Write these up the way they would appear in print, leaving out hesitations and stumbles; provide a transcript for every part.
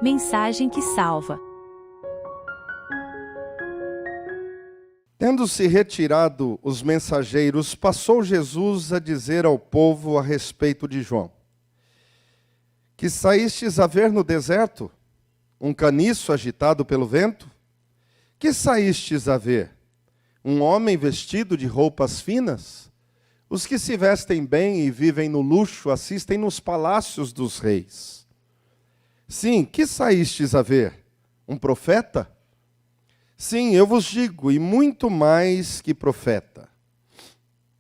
Mensagem que salva. Tendo-se retirado os mensageiros, passou Jesus a dizer ao povo a respeito de João: Que saístes a ver no deserto? Um caniço agitado pelo vento? Que saístes a ver? Um homem vestido de roupas finas? Os que se vestem bem e vivem no luxo assistem nos palácios dos reis. Sim, que saístes a ver? Um profeta? Sim, eu vos digo, e muito mais que profeta.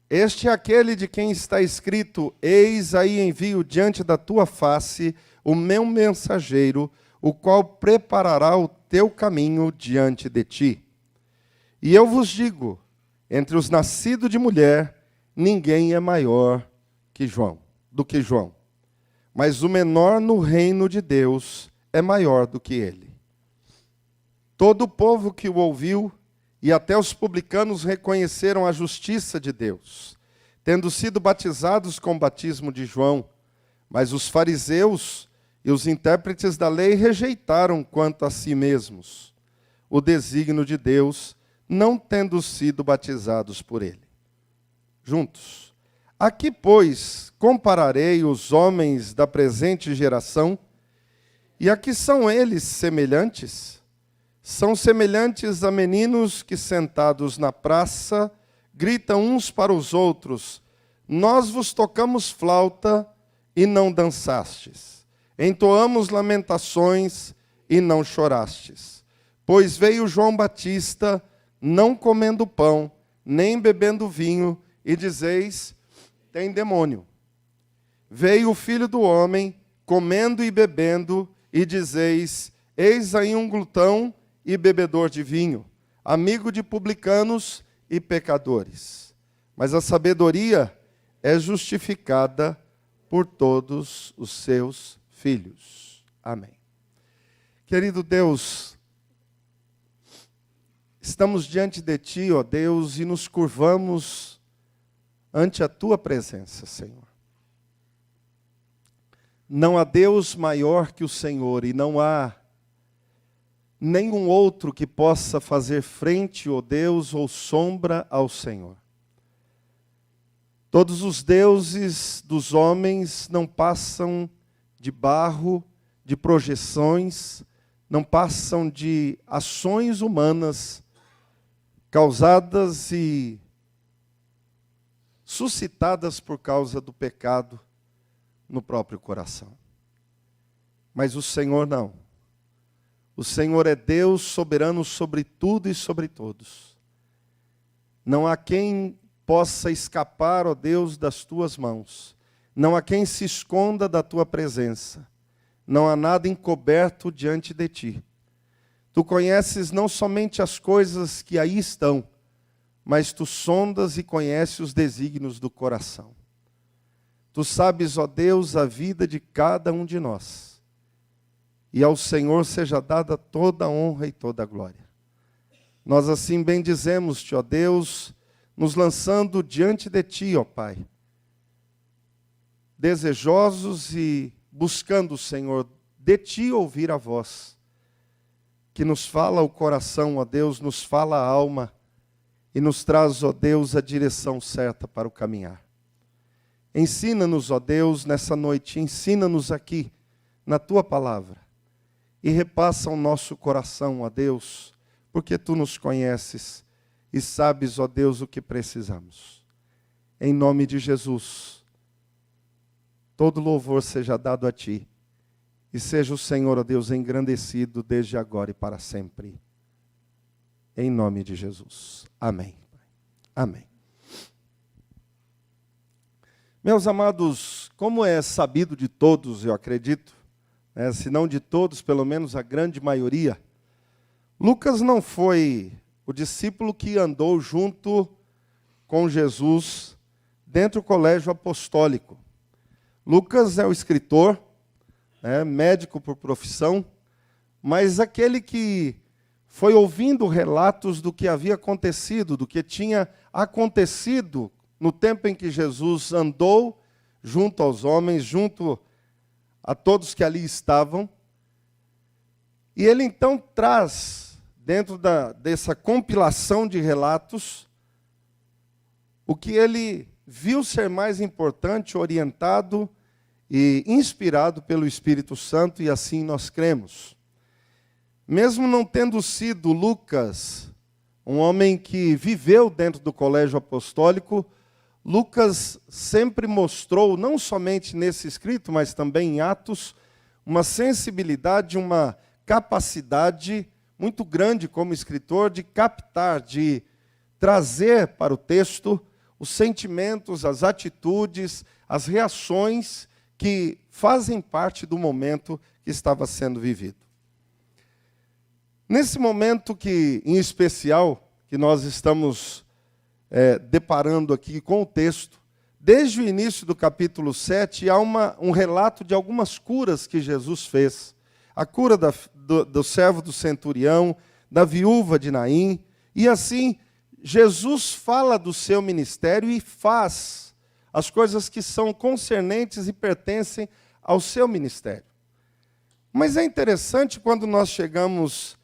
Este é aquele de quem está escrito: Eis aí envio diante da tua face o meu mensageiro, o qual preparará o teu caminho diante de ti. E eu vos digo, entre os nascidos de mulher, ninguém é maior do que João. Mas o menor no reino de Deus é maior do que ele. Todo o povo que o ouviu, e até os publicanos, reconheceram a justiça de Deus, tendo sido batizados com o batismo de João. Mas os fariseus e os intérpretes da lei rejeitaram quanto a si mesmos o desígnio de Deus, não tendo sido batizados por ele. Juntos. Aqui, pois, compararei os homens da presente geração, e a que são eles semelhantes? São semelhantes a meninos que, sentados na praça, gritam uns para os outros: Nós vos tocamos flauta e não dançastes. Entoamos lamentações e não chorastes. Pois veio João Batista, não comendo pão, nem bebendo vinho, e dizeis: tem demônio. Veio o Filho do Homem, comendo e bebendo, e dizeis: eis aí um glutão e bebedor de vinho, amigo de publicanos e pecadores. Mas a sabedoria é justificada por todos os seus filhos. Amém. Querido Deus, estamos diante de Ti, ó Deus, e nos curvamos ante a Tua presença, Senhor. Não há Deus maior que o Senhor, e não há nenhum outro que possa fazer frente, ó Deus, ou sombra ao Senhor. Todos os deuses dos homens não passam de barro, de projeções, não passam de ações humanas causadas e suscitadas por causa do pecado no próprio coração. Mas o Senhor não. O Senhor é Deus soberano sobre tudo e sobre todos. Não há quem possa escapar, ó Deus, das tuas mãos. Não há quem se esconda da tua presença. Não há nada encoberto diante de ti. Tu conheces não somente as coisas que aí estão, mas tu sondas e conheces os desígnios do coração. Tu sabes, ó Deus, a vida de cada um de nós. E ao Senhor seja dada toda a honra e toda a glória. Nós assim bendizemos-te, ó Deus, nos lançando diante de ti, ó Pai, desejosos e buscando, Senhor, de ti ouvir a voz, que nos fala o coração, ó Deus, nos fala a alma, e nos traz, ó Deus, a direção certa para o caminhar. Ensina-nos, ó Deus, nessa noite, ensina-nos aqui, na Tua palavra, e repassa o nosso coração, ó Deus, porque Tu nos conheces e sabes, ó Deus, o que precisamos. Em nome de Jesus, todo louvor seja dado a Ti, e seja o Senhor, ó Deus, engrandecido desde agora e para sempre. Em nome de Jesus. Amém. Amém. Meus amados, como é sabido de todos, eu acredito, se não de todos, pelo menos a grande maioria, Lucas não foi o discípulo que andou junto com Jesus dentro do colégio apostólico. Lucas é o escritor, médico por profissão, mas aquele que foi ouvindo relatos do que havia acontecido, do que tinha acontecido no tempo em que Jesus andou junto aos homens, junto a todos que ali estavam, E ele então traz, dentro dessa compilação de relatos, o que ele viu ser mais importante, orientado e inspirado pelo Espírito Santo, e assim nós cremos. Mesmo não tendo sido Lucas um homem que viveu dentro do colégio apostólico, Lucas sempre mostrou, não somente nesse escrito, mas também em Atos, uma sensibilidade, uma capacidade muito grande como escritor de captar, de trazer para o texto os sentimentos, as atitudes, as reações que fazem parte do momento que estava sendo vivido. Nesse momento que, em especial, que nós estamos deparando aqui com o texto, desde o início do capítulo 7, há um relato de algumas curas que Jesus fez. A cura do servo do centurião, da viúva de Naim, e assim, Jesus fala do seu ministério e faz as coisas que são concernentes e pertencem ao seu ministério. Mas é interessante quando nós chegamos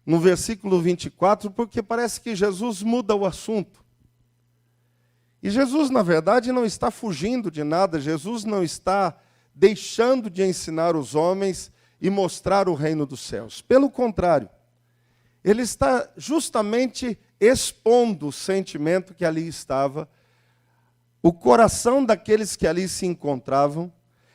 no versículo 24, porque parece que Jesus muda o assunto. E Jesus, na verdade, não está fugindo de nada, Jesus não está deixando de ensinar os homens e mostrar o reino dos céus. Pelo contrário, ele está justamente expondo o sentimento que ali estava, o coração daqueles que ali se encontravam,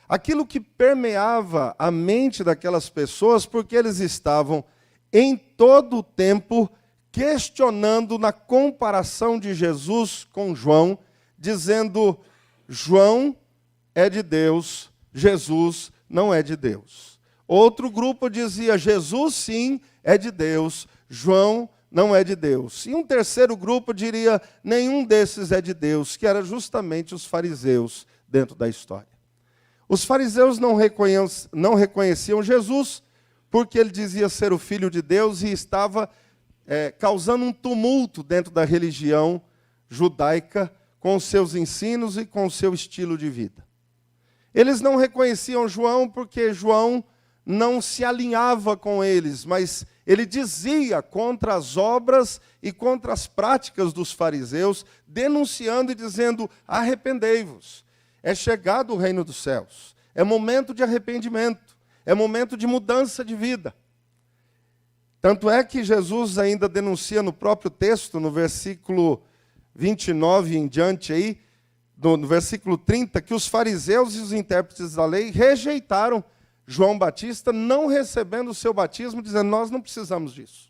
aquilo que permeava a mente daquelas pessoas, porque eles estavam em todo o tempo questionando na comparação de Jesus com João, dizendo: João é de Deus, Jesus não é de Deus. Outro grupo dizia: Jesus sim é de Deus, João não é de Deus. E um terceiro grupo diria: nenhum desses é de Deus, que era justamente os fariseus dentro da história. Os fariseus não reconheciam Jesus, porque ele dizia ser o Filho de Deus e estava causando um tumulto dentro da religião judaica, com os seus ensinos e com o seu estilo de vida. Eles não reconheciam João porque João não se alinhava com eles, mas ele dizia contra as obras e contra as práticas dos fariseus, denunciando e dizendo: arrependei-vos, é chegado o reino dos céus, é momento de arrependimento, é momento de mudança de vida. Tanto é que Jesus ainda denuncia no próprio texto, no versículo 29 em diante, aí, no versículo 30, que os fariseus e os intérpretes da lei rejeitaram João Batista, não recebendo o seu batismo, dizendo: nós não precisamos disso.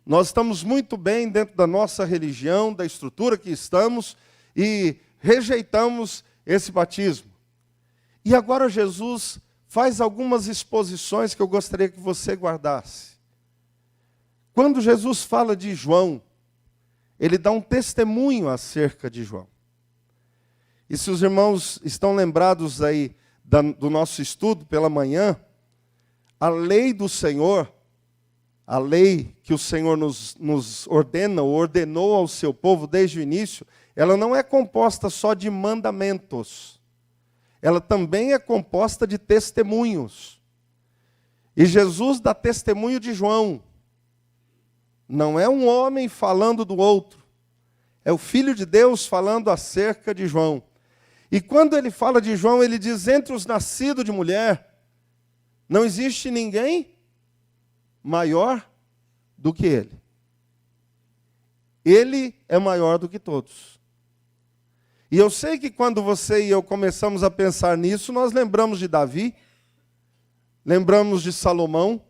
Nós estamos muito bem dentro da nossa religião, da estrutura que estamos, e rejeitamos esse batismo. E agora Jesus faz algumas exposições que eu gostaria que você guardasse. Quando Jesus fala de João, ele dá um testemunho acerca de João. E se os irmãos estão lembrados aí do nosso estudo pela manhã, a lei do Senhor, a lei que o Senhor nos ordena, ou ordenou ao seu povo desde o início, ela não é composta só de mandamentos. Ela também é composta de testemunhos. E Jesus dá testemunho de João. Não é um homem falando do outro. É o Filho de Deus falando acerca de João. E quando ele fala de João, ele diz: entre os nascidos de mulher, não existe ninguém maior do que ele. Ele é maior do que todos. E eu sei que quando você e eu começamos a pensar nisso, nós lembramos de Davi, lembramos de Salomão,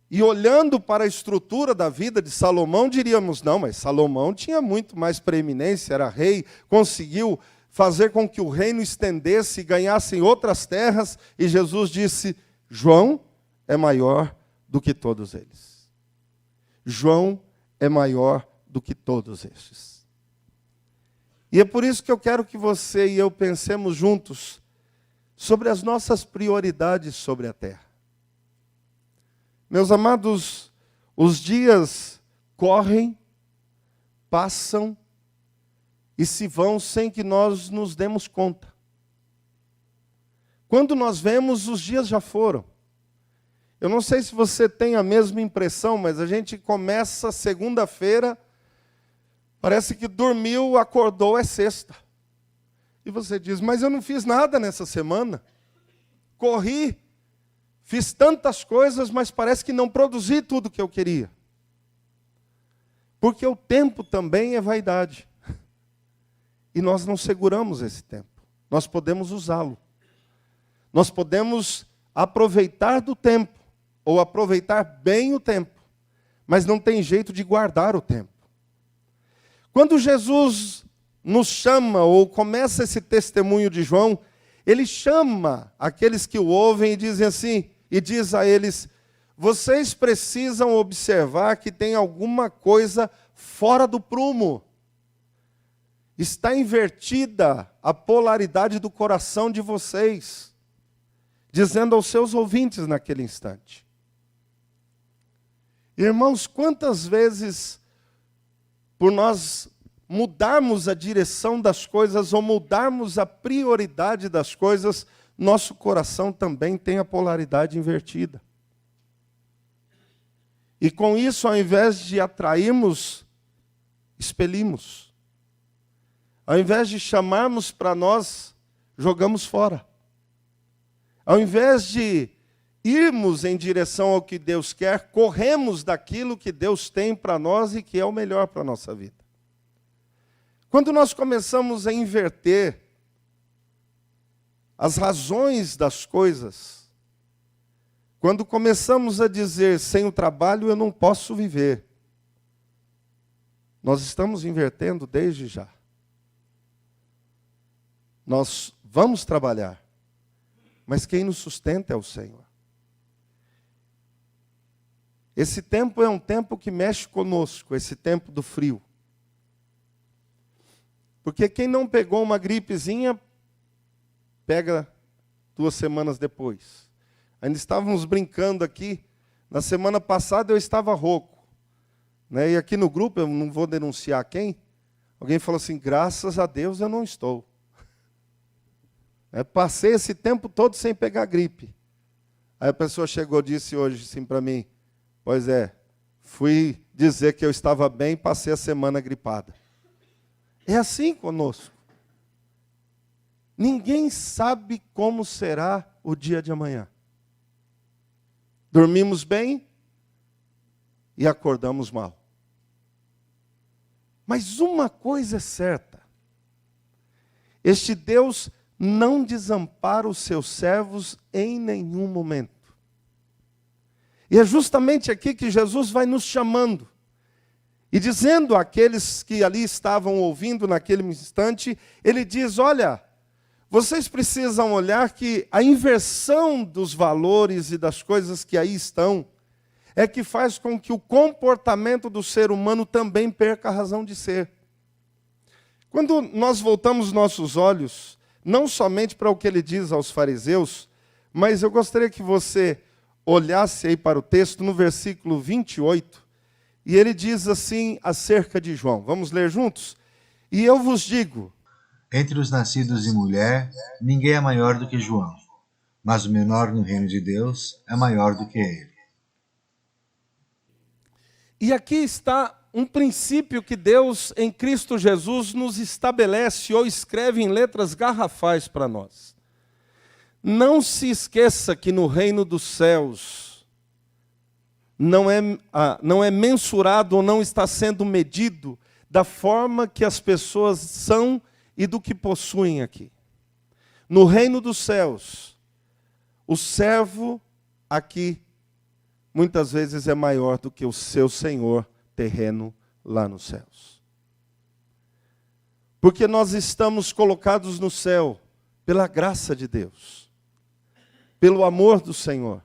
e olhando para a estrutura da vida de Salomão, diríamos: não, mas Salomão tinha muito mais preeminência, era rei, conseguiu fazer com que o reino estendesse e ganhassem outras terras, e Jesus disse: João é maior do que todos eles. João é maior do que todos estes. E é por isso que eu quero que você e eu pensemos juntos sobre as nossas prioridades sobre a terra. Meus amados, os dias correm, passam e se vão sem que nós nos demos conta. Quando nós vemos, os dias já foram. Eu não sei se você tem a mesma impressão, mas a gente começa segunda-feira, parece que dormiu, acordou, é sexta. E você diz, mas eu não fiz nada nessa semana. Corri, fiz tantas coisas, mas parece que não produzi tudo o que eu queria. Porque o tempo também é vaidade. E nós não seguramos esse tempo. Nós podemos usá-lo. Nós podemos aproveitar do tempo, ou aproveitar bem o tempo, mas não tem jeito de guardar o tempo. Quando Jesus nos chama, ou começa esse testemunho de João, ele chama aqueles que o ouvem e dizem assim, e diz a eles, vocês precisam observar que tem alguma coisa fora do prumo. Está invertida a polaridade do coração de vocês, dizendo aos seus ouvintes naquele instante. Irmãos, quantas vezes, por nós mudarmos a direção das coisas, ou mudarmos a prioridade das coisas, nosso coração também tem a polaridade invertida. E com isso, ao invés de atrairmos, expelimos. Ao invés de chamarmos para nós, jogamos fora. Ao invés de irmos em direção ao que Deus quer, corremos daquilo que Deus tem para nós e que é o melhor para a nossa vida. Quando nós começamos a inverter as razões das coisas, quando começamos a dizer, sem o trabalho eu não posso viver, nós estamos invertendo desde já. Nós vamos trabalhar, mas quem nos sustenta é o Senhor. Esse tempo é um tempo que mexe conosco, esse tempo do frio. Porque quem não pegou uma gripezinha, pega 2 semanas depois. Ainda estávamos brincando aqui, na semana passada eu estava rouco. Né? E aqui no grupo, eu não vou denunciar quem, alguém falou assim, graças a Deus eu não estou. Passei esse tempo todo sem pegar gripe. Aí a pessoa chegou e disse hoje assim para mim, pois é, fui dizer que eu estava bem e passei a semana gripada. É assim conosco. Ninguém sabe como será o dia de amanhã. Dormimos bem e acordamos mal. Mas uma coisa é certa. Este Deus não desampara os seus servos em nenhum momento. E é justamente aqui que Jesus vai nos chamando. E dizendo àqueles que ali estavam ouvindo naquele instante, ele diz, olha, vocês precisam olhar que a inversão dos valores e das coisas que aí estão, é que faz com que o comportamento do ser humano também perca a razão de ser. Quando nós voltamos nossos olhos, não somente para o que ele diz aos fariseus, mas eu gostaria que você olhasse aí para o texto no versículo 28, e ele diz assim acerca de João. Vamos ler juntos? E eu vos digo, entre os nascidos de mulher, ninguém é maior do que João, mas o menor no reino de Deus é maior do que ele. E aqui está um princípio que Deus, em Cristo Jesus, nos estabelece ou escreve em letras garrafais para nós. Não se esqueça que no reino dos céus não é mensurado ou não está sendo medido da forma que as pessoas são e do que possuem aqui. No reino dos céus, o servo aqui muitas vezes é maior do que o seu senhor terreno lá nos céus. Porque nós estamos colocados no céu pela graça de Deus, pelo amor do Senhor.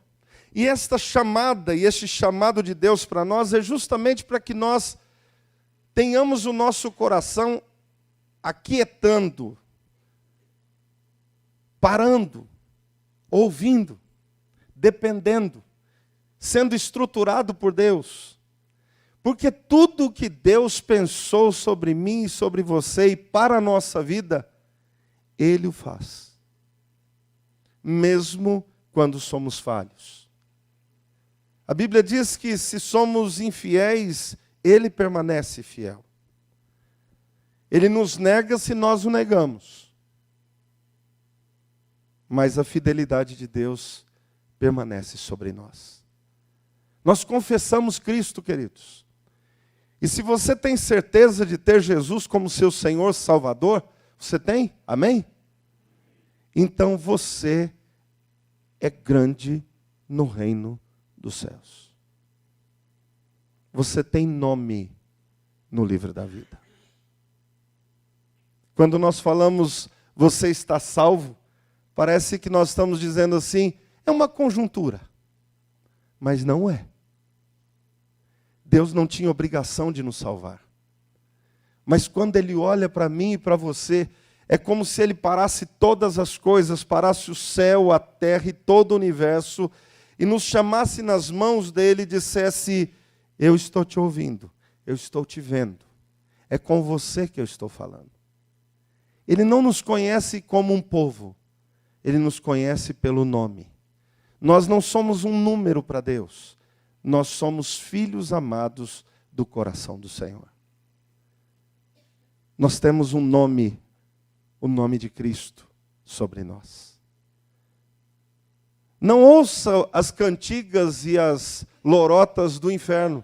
E esta chamada e este chamado de Deus para nós é justamente para que nós tenhamos o nosso coração aquietando, parando, ouvindo, dependendo, sendo estruturado por Deus. Porque tudo que Deus pensou sobre mim e sobre você e para a nossa vida, Ele o faz. Mesmo quando somos falhos. A Bíblia diz que se somos infiéis, Ele permanece fiel. Ele nos nega se nós o negamos. Mas a fidelidade de Deus permanece sobre nós. Nós confessamos Cristo, queridos. E se você tem certeza de ter Jesus como seu Senhor Salvador, você tem? Amém? Então você é grande no reino dos céus. Você tem nome no livro da vida. Quando nós falamos, você está salvo, parece que nós estamos dizendo assim, é uma conjuntura. Mas não é. Deus não tinha obrigação de nos salvar. Mas quando Ele olha para mim e para você, é como se Ele parasse todas as coisas, parasse o céu, a terra e todo o universo, e nos chamasse nas mãos dEle e dissesse, eu estou te ouvindo, eu estou te vendo. É com você que eu estou falando. Ele não nos conhece como um povo, Ele nos conhece pelo nome. Nós não somos um número para Deus, nós somos filhos amados do coração do Senhor. Nós temos um nome, o nome de Cristo sobre nós. Não ouça as cantigas e as lorotas do inferno,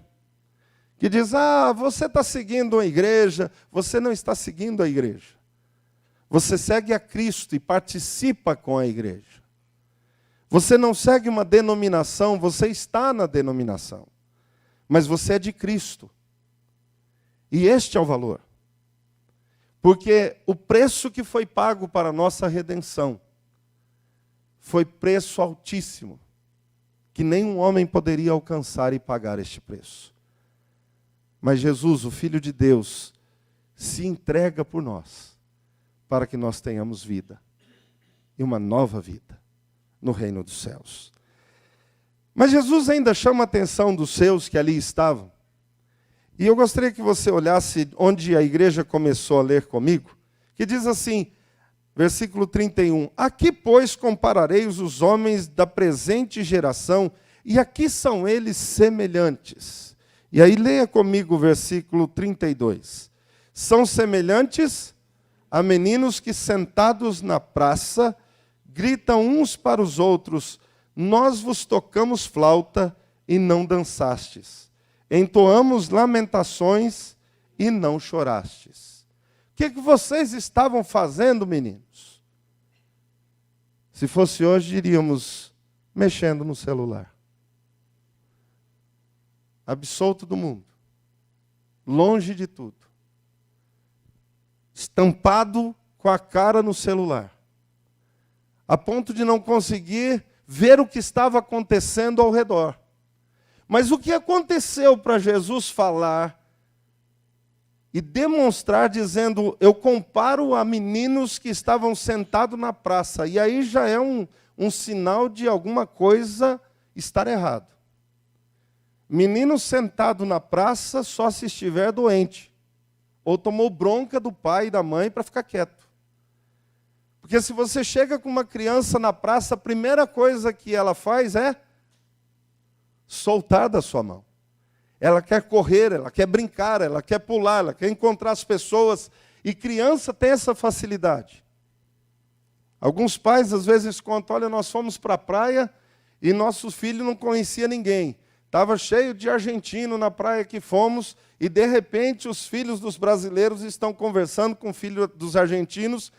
que diz, você está seguindo a igreja, você não está seguindo a igreja. Você segue a Cristo e participa com a igreja. Você não segue uma denominação, você está na denominação. Mas você é de Cristo. E este é o valor. Porque o preço que foi pago para a nossa redenção foi preço altíssimo, que nenhum homem poderia alcançar e pagar este preço. Mas Jesus, o Filho de Deus, se entrega por nós, para que nós tenhamos vida, e uma nova vida, no reino dos céus. Mas Jesus ainda chama a atenção dos seus que ali estavam, e eu gostaria que você olhasse onde a igreja começou a ler comigo, que diz assim, versículo 31, aqui, pois, compararei os homens da presente geração, e aqui são eles semelhantes. E aí leia comigo o versículo 32. São semelhantes a meninos que sentados na praça gritam uns para os outros, nós vos tocamos flauta e não dançastes. Entoamos lamentações e não chorastes. O que vocês estavam fazendo, meninos? Se fosse hoje, diríamos, mexendo no celular. Absolto do mundo. Longe de tudo. Estampado com a cara no celular. A ponto de não conseguir ver o que estava acontecendo ao redor. Mas o que aconteceu para Jesus falar e demonstrar dizendo, eu comparo a meninos que estavam sentados na praça. E aí já é um sinal de alguma coisa estar errado. Menino sentado na praça só se estiver doente. Ou tomou bronca do pai e da mãe para ficar quieto. Porque se você chega com uma criança na praça, a primeira coisa que ela faz é soltar da sua mão. Ela quer correr, ela quer brincar, ela quer pular, ela quer encontrar as pessoas. E criança tem essa facilidade. Alguns pais às vezes contam, olha, nós fomos para a praia e nosso filho não conhecia ninguém. Estava cheio de argentino na praia que fomos, e de repente os filhos dos brasileiros estão conversando com o filho dos argentinos,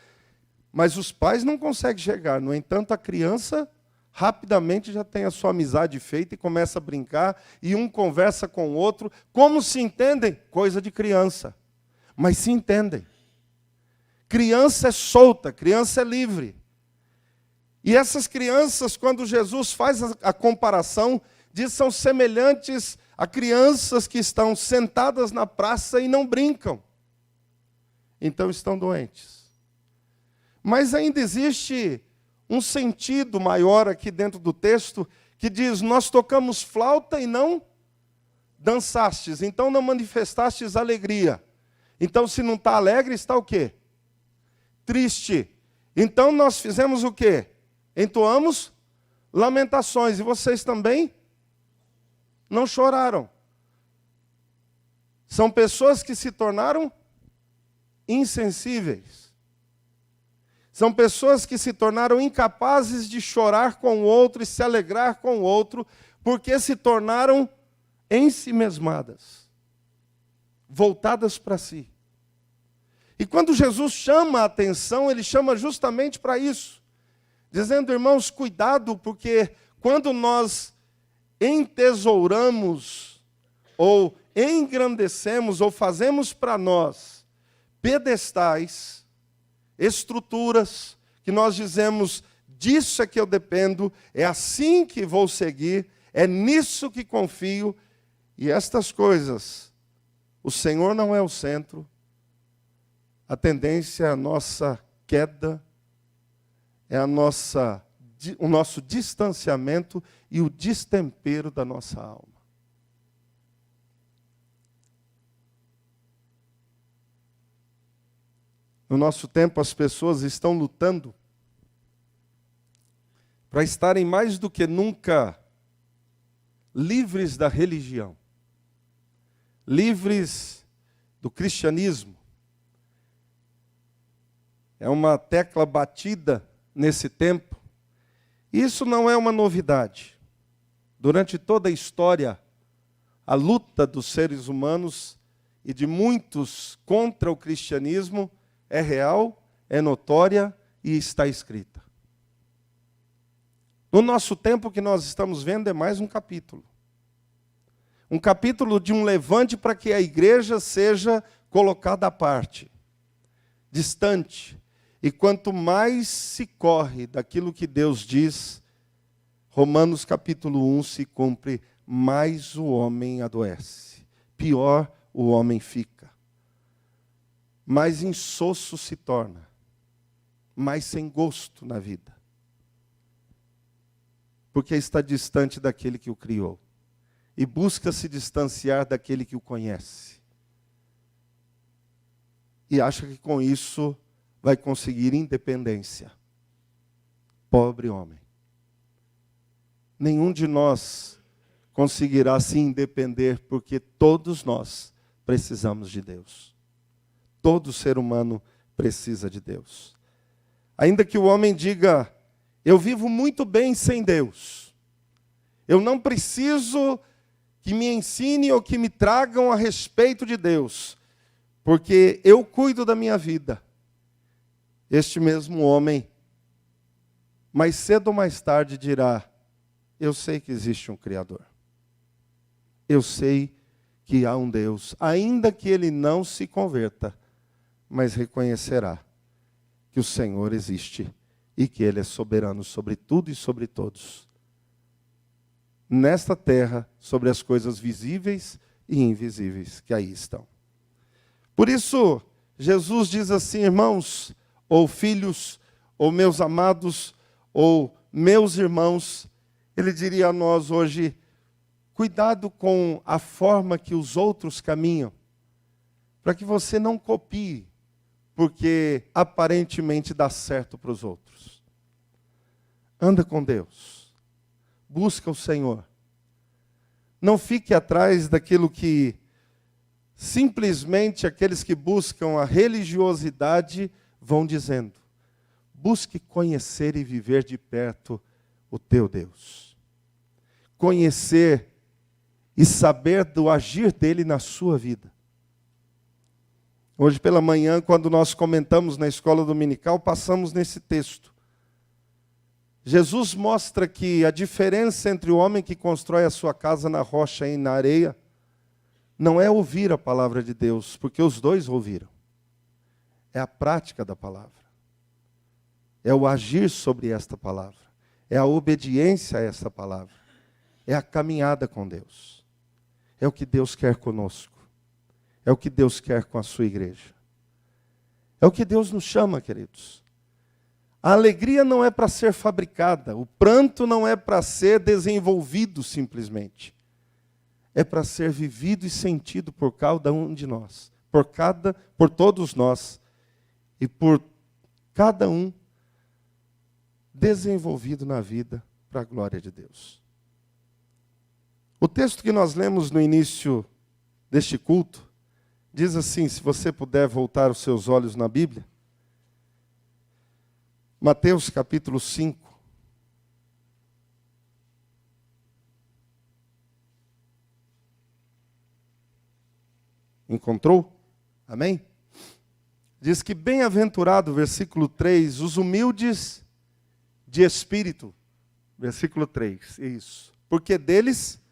mas os pais não conseguem chegar. No entanto, a criança rapidamente já tem a sua amizade feita e começa a brincar, e um conversa com o outro. Como se entendem? Coisa de criança. Mas se entendem. Criança é solta, criança é livre. E essas crianças, quando Jesus faz a comparação, diz são semelhantes a crianças que estão sentadas na praça e não brincam. Então estão doentes. Mas ainda existe um sentido maior aqui dentro do texto, que diz, nós tocamos flauta e não dançastes, então não manifestastes alegria. Então se não está alegre, está o quê? Triste. Então nós fizemos o quê? Entoamos lamentações, e vocês também não choraram. São pessoas que se tornaram insensíveis. São pessoas que se tornaram incapazes de chorar com o outro e se alegrar com o outro, porque se tornaram ensimesmadas, voltadas para si. E quando Jesus chama a atenção, ele chama justamente para isso, dizendo, irmãos, cuidado, porque quando nós entesouramos, ou engrandecemos, ou fazemos para nós pedestais, estruturas, que nós dizemos, disso é que eu dependo, é assim que vou seguir, é nisso que confio, e estas coisas, o Senhor não é o centro, a tendência é a nossa queda, é o nosso distanciamento e o destempero da nossa alma. No nosso tempo, as pessoas estão lutando para estarem mais do que nunca livres da religião, livres do cristianismo. É uma tecla batida nesse tempo. Isso não é uma novidade. Durante toda a história, a luta dos seres humanos e de muitos contra o cristianismo é real, é notória e está escrita. No nosso tempo, o que nós estamos vendo é mais um capítulo. Um capítulo de um levante para que a igreja seja colocada à parte, distante. E quanto mais se corre daquilo que Deus diz, Romanos capítulo 1 se cumpre, mais o homem adoece. Pior o homem fica. Mais insosso se torna. Mais sem gosto na vida. Porque está distante daquele que o criou. E busca se distanciar daquele que o conhece. E acha que com isso vai conseguir independência. Pobre homem. Nenhum de nós conseguirá se independer, porque todos nós precisamos de Deus. Todo ser humano precisa de Deus. Ainda que o homem diga, eu vivo muito bem sem Deus. Eu não preciso que me ensine ou que me tragam a respeito de Deus, porque eu cuido da minha vida. Este mesmo homem, mais cedo ou mais tarde, dirá, eu sei que existe um Criador. Eu sei que há um Deus, ainda que ele não se converta, mas reconhecerá que o Senhor existe e que Ele é soberano sobre tudo e sobre todos. Nesta terra, sobre as coisas visíveis e invisíveis que aí estão. Por isso, Jesus diz assim, irmãos, ou filhos, ou meus amados, ou meus irmãos, Ele diria a nós hoje, cuidado com a forma que os outros caminham, para que você não copie, porque aparentemente dá certo para os outros. Anda com Deus. Busca o Senhor. Não fique atrás daquilo que simplesmente aqueles que buscam a religiosidade vão dizendo. Busque conhecer e viver de perto o teu Deus. Conhecer e saber do agir dele na sua vida. Hoje pela manhã, quando nós comentamos na escola dominical, passamos nesse texto. Jesus mostra que a diferença entre o homem que constrói a sua casa na rocha e na areia não é ouvir a palavra de Deus, porque os dois ouviram. É a prática da palavra. É o agir sobre esta palavra. É a obediência a esta palavra. É a caminhada com Deus. É o que Deus quer conosco. É o que Deus quer com a sua igreja. É o que Deus nos chama, queridos. A alegria não é para ser fabricada. O pranto não é para ser desenvolvido simplesmente. É para ser vivido e sentido por cada um de nós. Por todos nós. E por cada um desenvolvido na vida para a glória de Deus. O texto que nós lemos no início deste culto diz assim, se você puder voltar os seus olhos na Bíblia, Mateus capítulo 5. Encontrou? Amém? Diz que bem-aventurado, versículo 3, os humildes de espírito. Versículo 3, isso. Porque deles...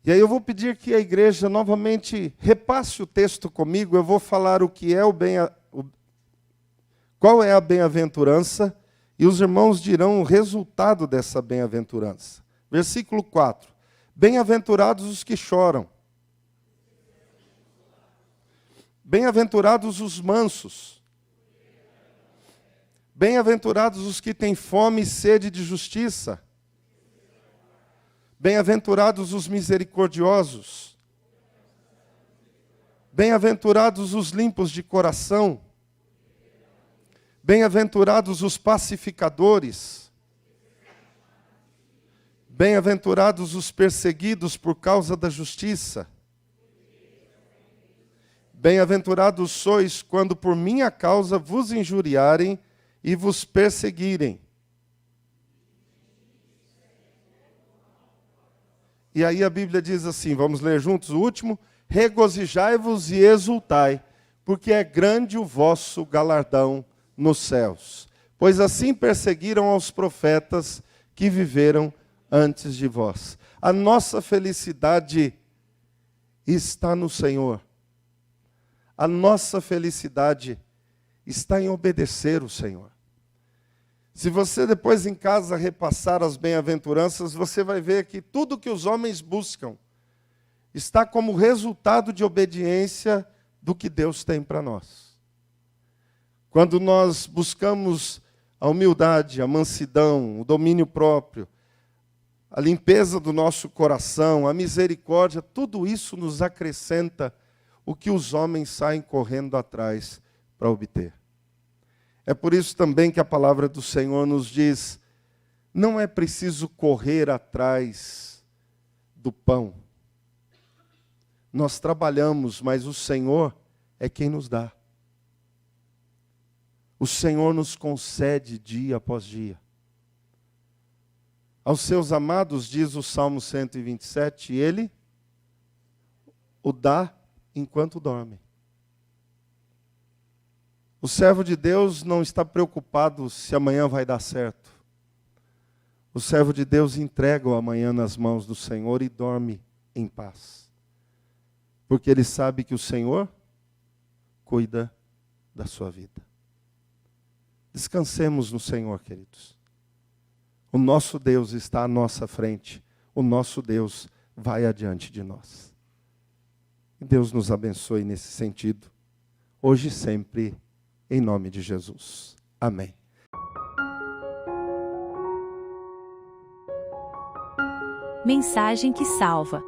E aí eu vou pedir que a igreja novamente repasse o texto comigo. Eu vou falar o que é qual é a bem-aventurança, e os irmãos dirão o resultado dessa bem-aventurança. Versículo 4. Bem-aventurados os que choram. Bem-aventurados os mansos. Bem-aventurados os que têm fome e sede de justiça. Bem-aventurados os misericordiosos. Bem-aventurados os limpos de coração. Bem-aventurados os pacificadores. Bem-aventurados os perseguidos por causa da justiça. Bem-aventurados sois quando por minha causa vos injuriarem e vos perseguirem. E aí a Bíblia diz assim, vamos ler juntos o último. Regozijai-vos e exultai, porque é grande o vosso galardão nos céus. Pois assim perseguiram aos profetas que viveram antes de vós. A nossa felicidade está no Senhor. A nossa felicidade está em obedecer o Senhor. Se você depois em casa repassar as bem-aventuranças, você vai ver que tudo que os homens buscam está como resultado de obediência do que Deus tem para nós. Quando nós buscamos a humildade, a mansidão, o domínio próprio, a limpeza do nosso coração, a misericórdia, tudo isso nos acrescenta o que os homens saem correndo atrás para obter. É por isso também que a palavra do Senhor nos diz, não é preciso correr atrás do pão. Nós trabalhamos, mas o Senhor é quem nos dá. O Senhor nos concede dia após dia. Aos seus amados, diz o Salmo 127, Ele o dá enquanto dorme. O servo de Deus não está preocupado se amanhã vai dar certo. O servo de Deus entrega o amanhã nas mãos do Senhor e dorme em paz. Porque ele sabe que o Senhor cuida da sua vida. Descansemos no Senhor, queridos. O nosso Deus está à nossa frente. O nosso Deus vai adiante de nós. Deus nos abençoe nesse sentido, hoje e sempre, em nome de Jesus. Amém. Mensagem que salva.